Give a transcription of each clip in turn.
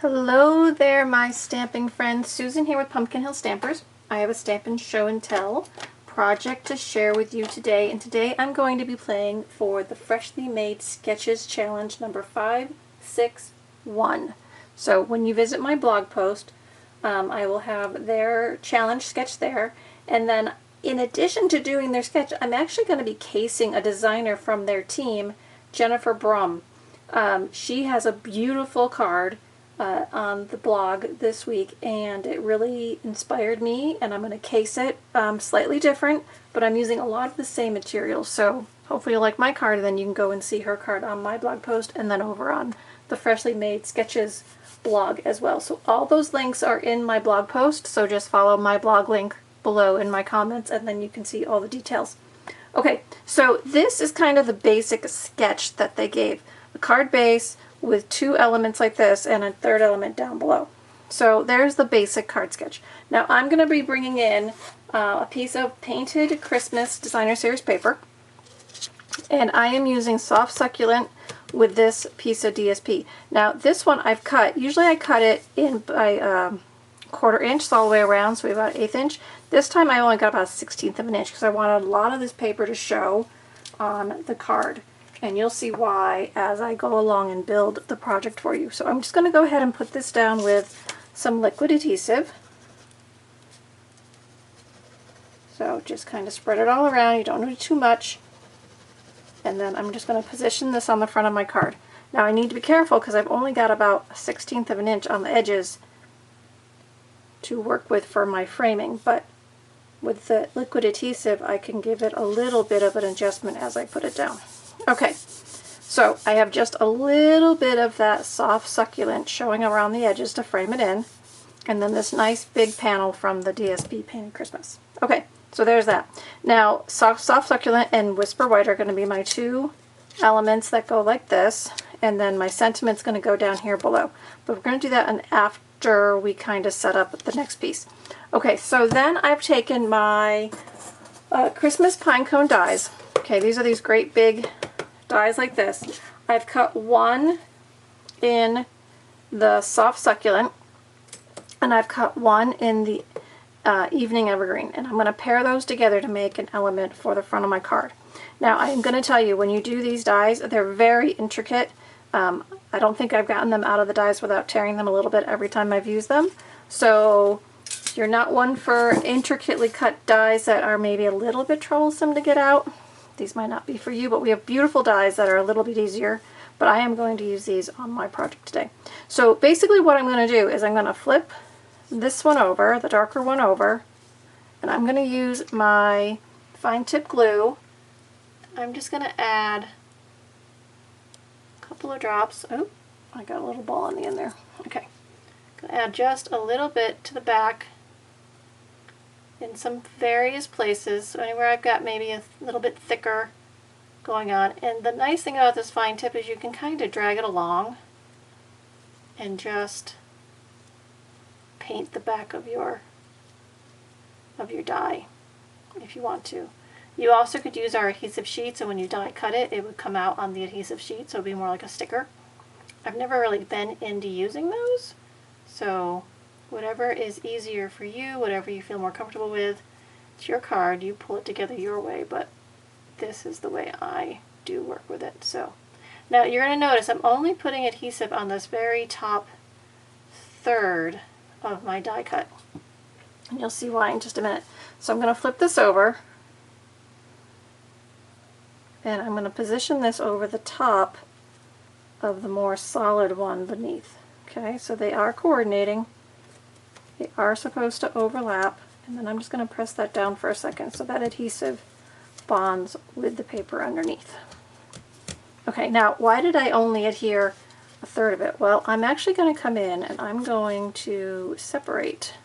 Hello there, my stamping friends. Susan here with Pumpkin Hill Stampers. I have a Stampin' Show and Tell project to share with you today, and today I'm going to be playing for the Freshly Made Sketches Challenge number 561. So when you visit my blog post, I will have their challenge sketch there, and then in addition to doing their sketch, I'm actually going to be casing a designer from their team, Jennifer Brum. She has a beautiful card on the blog this week, and it really inspired me, and I'm going to case it slightly different, but I'm using a lot of the same materials, so hopefully you'll like my card, and then you can go and see her card on my blog post and then over on the Freshly Made Sketches blog as well. So all those links are in my blog post, so just follow my blog link below in my comments and then you can see all the details. Okay, so this is kind of the basic sketch that they gave. A card base with two elements like this and a third element down below. So there's the basic card sketch. Now I'm going to be bringing in a piece of painted Christmas designer series paper, and I am using soft succulent with this piece of DSP. Now this one I've cut, usually I cut it in by 1/4 inch, so all the way around, so about 1/8 inch. This time I only got about 1/16 of an inch because I wanted a lot of this paper to show on the card. And you'll see why as I go along and build the project for you. So I'm just going to go ahead and put this down with some liquid adhesive. So just kind of spread it all around. You don't need too much. And then I'm just going to position this on the front of my card. Now I need to be careful because I've only got about 1/16 of an inch on the edges to work with for my framing. But with the liquid adhesive I can give it a little bit of an adjustment as I put it down. Okay, so I have just a little bit of that soft succulent showing around the edges to frame it in, and then this nice big panel from the DSP Painted Christmas. Okay, so there's that. Now, soft succulent and Whisper White are going to be my two elements that go like this, and then my sentiment's going to go down here below. But we're going to do that after we kind of set up the next piece. Okay, so then I've taken my Christmas pine cone dies. Okay, these are these great big dies like this. I've cut one in the soft succulent, and I've cut one in the evening evergreen, and I'm going to pair those together to make an element for the front of my card. Now I am going to tell you, when you do these dies, they're very intricate. I don't think I've gotten them out of the dies without tearing them a little bit every time I've used them. So if you're not one for intricately cut dies that are maybe a little bit troublesome to get out, these might not be for you, but we have beautiful dies that are a little bit easier, but I am going to use these on my project today. So basically what I'm going to do is I'm going to flip this one over, the darker one over, and I'm going to use my fine tip glue. I'm just going to add a couple of drops. Oh, I got a little ball on the end there. Okay. Going to add just a little bit to the back in some various places, so anywhere I've got maybe a little bit thicker going on. And the nice thing about this fine tip is you can kind of drag it along and just paint the back of your die if you want to. You also could use our adhesive sheets, and when you die cut it, it would come out on the adhesive sheet, so it would be more like a sticker. I've never really been into using those, so whatever is easier for you, whatever you feel more comfortable with, it's your card, you pull it together your way, but this is the way I do work with it. So now you're going to notice I'm only putting adhesive on this very top third of my die cut, and you'll see why in just a minute. So I'm going to flip this over, and I'm going to position this over the top of the more solid one beneath. Okay, so they are coordinating. They are supposed to overlap, and then I'm just going to press that down for a second so that adhesive bonds with the paper underneath. Okay, now why did I only adhere a third of it? Well, I'm actually going to come in and I'm going to separate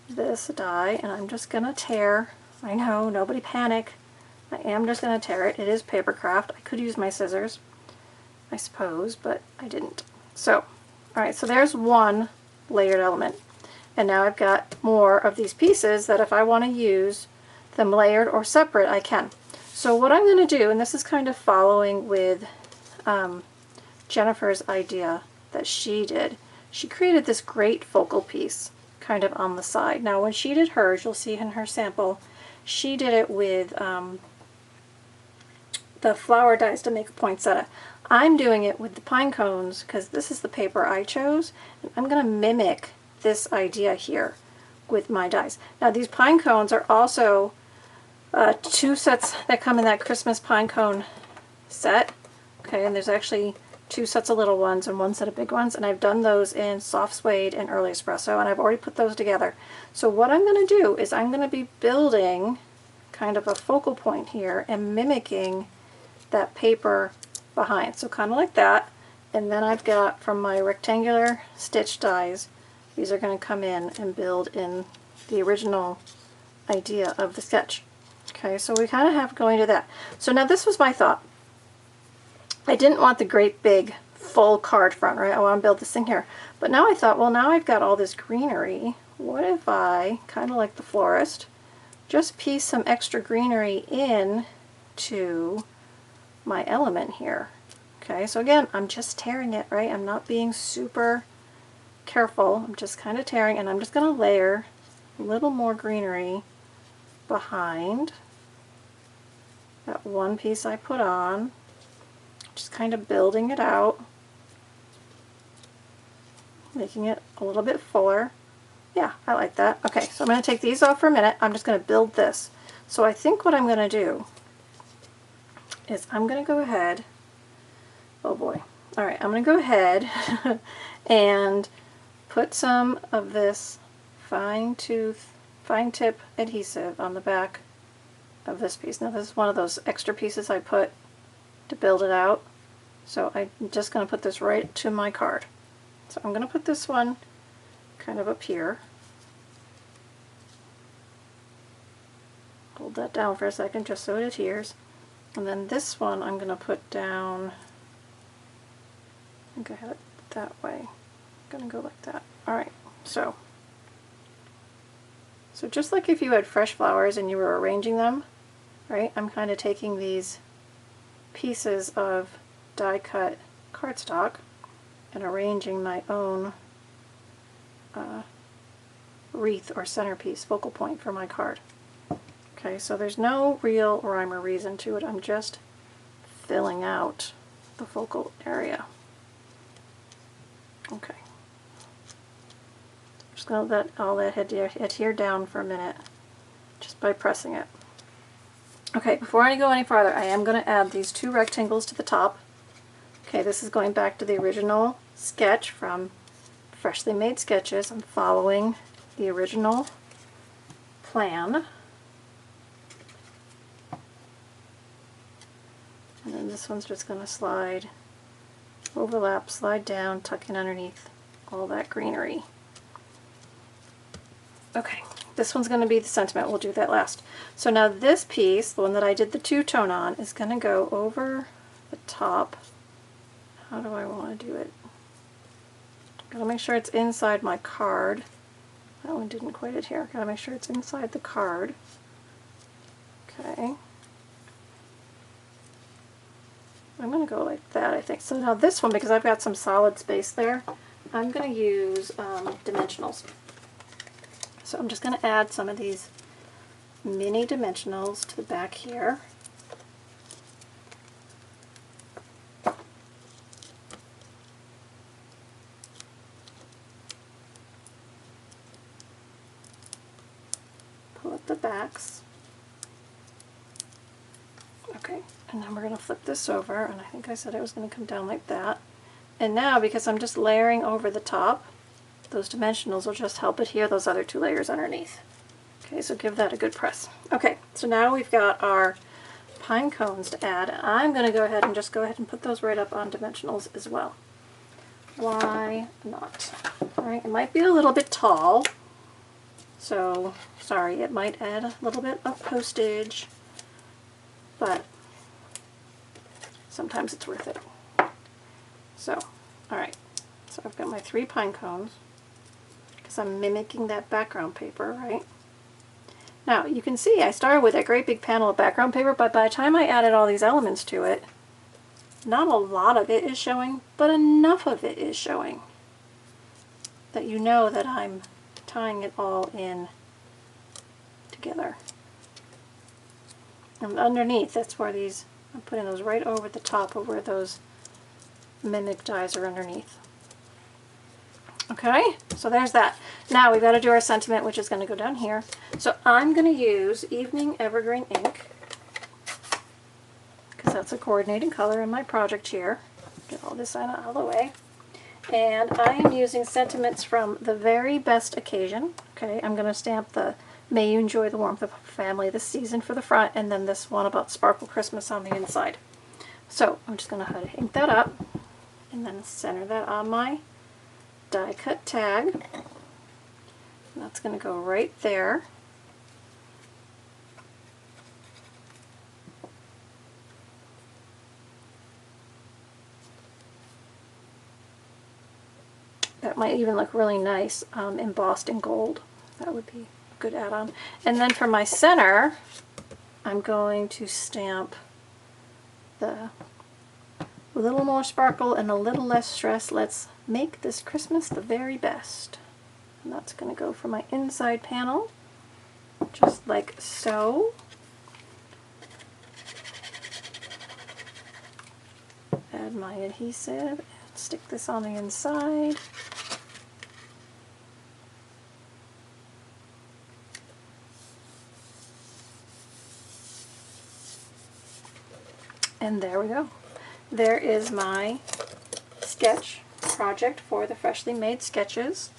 this die, and I'm just going to tear. I know, nobody panic. I am just going to tear it. It is paper craft. I could use my scissors, I suppose, but I didn't. So, alright, so there's one layered element. And now I've got more of these pieces that if I want to use them layered or separate, I can. So what I'm going to do, and this is kind of following with Jennifer's idea that she did, she created this great focal piece kind of on the side. Now when she did hers, you'll see in her sample, she did it with the flower dies to make a poinsettia. I'm doing it with the pine cones because this is the paper I chose, and I'm going to mimic this idea here with my dies. Now these pine cones are also 2 sets that come in that Christmas pine cone set. Okay, and there's actually 2 sets of little ones and 1 set of big ones, and I've done those in soft suede and early espresso, and I've already put those together. So what I'm going to do is I'm going to be building kind of a focal point here and mimicking that paper behind. So kind of like that, and then I've got from my rectangular stitch dies, these are going to come in and build in the original idea of the sketch. Okay, so we kind of have going to that. So now this was my thought. I didn't want the great big full card front, right? I want to build this thing here. But now I thought, well, now I've got all this greenery. What if I, kind of like the florist, just piece some extra greenery in to my element here? Okay, so again, I'm just tearing it, right? I'm not being super careful. I'm just kind of tearing, and I'm just going to layer a little more greenery behind that one piece I put on, just kind of building it out, making it a little bit fuller. Yeah, I like that. Okay, so I'm going to take these off for a minute. I'm just going to build this. So I think what I'm going to do is I'm going to go ahead, oh boy, alright, I'm going to go ahead and put some of this fine tip adhesive on the back of this piece. Now this is one of those extra pieces I put to build it out, so I'm just going to put this right to my card. So I'm going to put this one kind of up here. Hold that down for a second just so it adheres. And then this one I'm going to put down, I think I had it that way. I'm going to go like that. Alright, so just like if you had fresh flowers and you were arranging them, right, I'm kind of taking these pieces of die cut cardstock and arranging my own wreath or centerpiece focal point for my card. Okay, so there's no real rhyme or reason to it. I'm just filling out the focal area. Okay. Just going to let all that adhere down for a minute just by pressing it. Okay, before I go any farther, I am going to add these 2 rectangles to the top. Okay, this is going back to the original sketch from Freshly Made Sketches. I'm following the original plan. And then this one's just going to slide, overlap, slide down, tuck in underneath all that greenery. Okay, this one's going to be the sentiment. We'll do that last. So now this piece, the one that I did the two-tone on, is going to go over the top. How do I want to do it? Got to make sure it's inside my card. That one didn't quite adhere. Got to make sure it's inside the card. Okay. I'm going to go like that, I think. So now this one, because I've got some solid space there, I'm going to use dimensionals. So I'm just going to add some of these mini dimensionals to the back here. Pull up the backs. Okay, and then we're going to flip this over, and I think I said it was going to come down like that. And now, because I'm just layering over the top, those dimensionals will just help adhere those other 2 layers underneath. Okay, so give that a good press. Okay, so now we've got our pine cones to add. I'm going to go ahead and put those right up on dimensionals as well. Why not? Alright, it might be a little bit tall, so sorry, it might add a little bit of postage, but sometimes it's worth it. So, alright, so I've got my 3 pine cones, because I'm mimicking that background paper, right? Now, you can see I started with a great big panel of background paper, but by the time I added all these elements to it, not a lot of it is showing, but enough of it is showing. that you know that I'm tying it all in together. And underneath, that's where these, I'm putting those right over the top of where those mimic dies are underneath. Okay, so there's that. Now we've got to do our sentiment, which is going to go down here. So I'm going to use Evening Evergreen ink, because that's a coordinating color in my project here. Get all this out of the way. And I am using sentiments from The Very Best Occasion. Okay, I'm going to stamp the May You Enjoy the Warmth of Family this season for the front, and then this one about Sparkle Christmas on the inside. So I'm just going to ink that up, and then center that on my die cut tag. And that's going to go right there. That might even look really nice embossed in gold. That would be a good add-on. And then for my center, I'm going to stamp the a little more sparkle and a little less stress. Let's make this Christmas the very best. And that's going to go for my inside panel, just like so. Add my adhesive, stick this on the inside. And there we go. There is my sketch project for the Freshly Made Sketches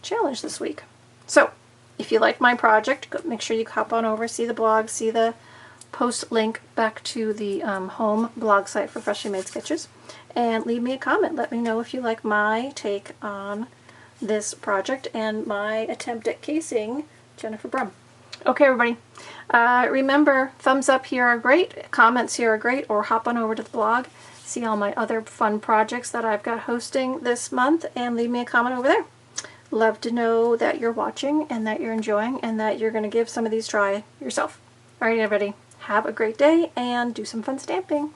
challenge this week. So, if you like my project, make sure you hop on over, see the blog, see the post link back to the home blog site for Freshly Made Sketches, and leave me a comment. Let me know if you like my take on this project and my attempt at casing Jennifer Brum. Okay, everybody. Remember, thumbs up here are great, comments here are great, or hop on over to the blog, see all my other fun projects that I've got hosting this month, and leave me a comment over there. Love to know that you're watching and that you're enjoying and that you're going to give some of these a try yourself. Alright, everybody, have a great day and do some fun stamping.